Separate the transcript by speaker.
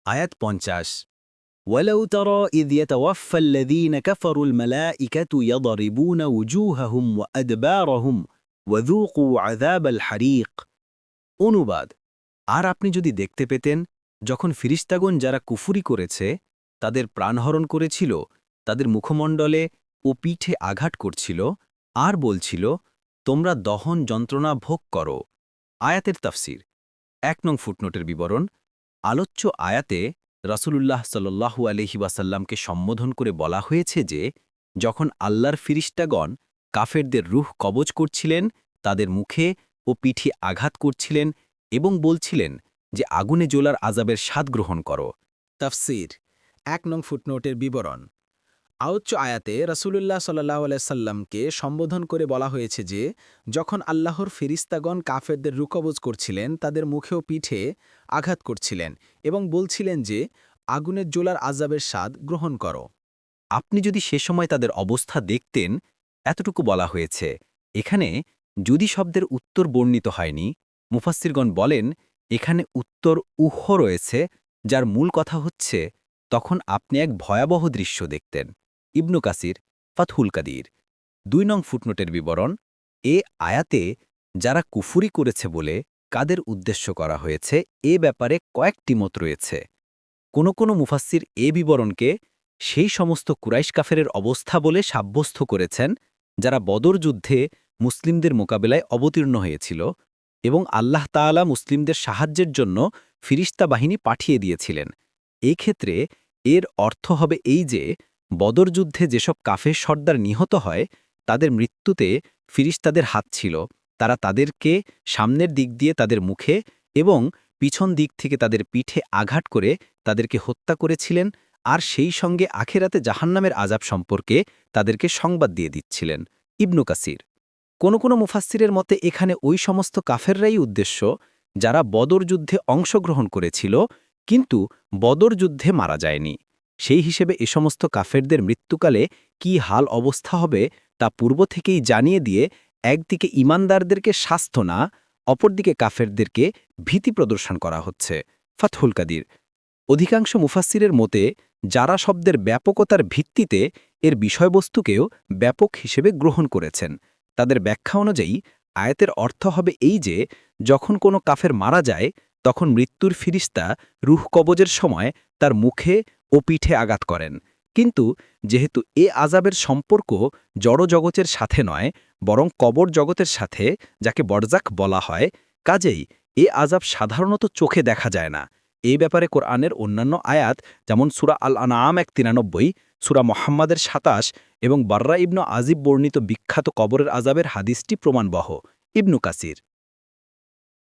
Speaker 1: আয়াত ৫০ ولو ترى إذ يتوفى الذين كفروا الملائكة يضربون وجوههم وأدبارهم وذوقوا عذاب الحريق অনুবাদ আর আপনি যদি দেখতে পেতেন যখন ফিরিস্তাগণ যারা কুফুরি করেছে তাদের প্রাণহরণ করেছিল তাদের মুখমণ্ডলে ও পিঠে আঘাত করছিল আর বলছিল তোমরা দহন যন্ত্রণা ভোগ করো আয়াতের তাফসির ১ নং ফুটনোটের বিবরণ আলোচ্য আয়াতে রাসূলুল্লাহ সাল্লাল্লাহু আলাইহি ওয়াসাল্লামকে সম্বোধন করে বলা হয়েছে যে যখন আল্লাহর ফিরিস্তাগণ কাফেরদের রূহ কবজ করছিলেন তাদের মুখে ও পিঠে আঘাত করছিলেন এবং বলছিলেন যে আগুনে জ্বলার আযাবের স্বাদ গ্রহণ করো
Speaker 2: তাফসির ১ নং ফুটনোটের বিবরণ আলোচ্য আয়াতে রাসূলুল্লাহ সাল্লাল্লাহু আলাইহি সাল্লামকে সম্বোধন করে বলা হয়েছে যে যখন আল্লাহর ফেরেশতাগণ কাফেরদের রুকবজ করছিলেন তাদের মুখে ও পিঠে আঘাত করছিলেন এবং বলছিলেন যে আগুনের জ্বলার আযাবের স্বাদ গ্রহণ করো।
Speaker 1: আপনি যদি সে সময় তাদের অবস্থা দেখতেন এতটুকু বলা হয়েছে এখানে যদি শব্দের উত্তর বর্ণিত হয়নি মুফাসসিরগণ বলেন এখানে উত্তর উহ রয়েছে যার মূল কথা হচ্ছে তখন আপনি এক ভয়াবহ দৃশ্য দেখতেন ইবনু কাসির ফাতহুল কাদির ২ নং ফুটনোটের বিবরণ এ আয়াতে যারা কুফুরি করেছে বলে কাদের উদ্দেশ্য করা হয়েছে এ ব্যাপারে কয়েকটি মত রয়েছে কোনো মুফাসসির এ বিবরণকে সেই সমস্ত কুরাইশ কাফেরের অবস্থা বলে সাব্যস্ত করেছেন যারা বদর যুদ্ধে মুসলিমদের মোকাবেলায় অবতীর্ণ হয়েছিল এবং আল্লাহ তাআলা মুসলিমদের সাহায্যের জন্য ফিরিস্তা বাহিনী পাঠিয়ে দিয়েছিলেন এই ক্ষেত্রে এর অর্থ হবে এই যে বদর যুদ্ধে যেসব কাফের সর্দার নিহত হয় তাদের মৃত্যুতে ফিরিস্তাদের হাত ছিল তারা তাদেরকে সামনের দিক দিয়ে তাদের মুখে এবং পিছন দিক থেকে তাদের পিঠে আঘাত করে তাদেরকে হত্যা করেছিলেন আর সেই সঙ্গে আখেরাতে জাহান্নামের আযাব সম্পর্কে তাদেরকে সংবাদ দিয়ে দিচ্ছিলেন ইবনু কাসির কোনো মুফাসসিরের মতে এখানে ওই সমস্ত কাফেররাই উদ্দেশ্য যারা বদর যুদ্ধে অংশগ্রহণ করেছিল কিন্তু বদর যুদ্ধে মারা যায়নি সেই হিসেবে এ সমস্ত কাফেরদের মৃত্যুকালে কি হাল অবস্থা হবে তা পূর্ব থেকেই জানিয়ে দিয়ে একদিকে ঈমানদারদেরকে শাস্তি না অপরদিকে কাফেরদেরকে ভীতি প্রদর্শন করা হচ্ছে ফাতহুল কাদির অধিকাংশ মুফাসসিরের মতে যারা শব্দের ব্যাপকতার ভিত্তিতে এর বিষয়বস্তুকেও ব্যাপক হিসেবে গ্রহণ করেছেন তাদের ব্যাখ্যা অনুযায়ী আয়াতের অর্থ হবে এই যে যখন কোনো কাফের মারা যায় তখন মৃত্যুর ফিরিস্তা রূহ কবজের সময় তার মুখে ও পিঠে আঘাত করেন কিন্তু যেহেতু এ আযাবের সম্পর্ক জড়জগতের সাথে নয় বরং কবর জগতের সাথে যাকে বরজাখ বলা হয় কাজেই এ আযাব সাধারণত চোখে দেখা যায় না এই ব্যাপারে কোরআনের অন্যান্য আয়াত যেমন সূরা আল আনআম ১৯৩ সূরা মুহাম্মাদের ২৭ এবং বাররা ইবনু আজিব বর্ণিত বিখ্যাত কবরের আযাবের হাদিসটি প্রমাণবহ ইবনু কাসির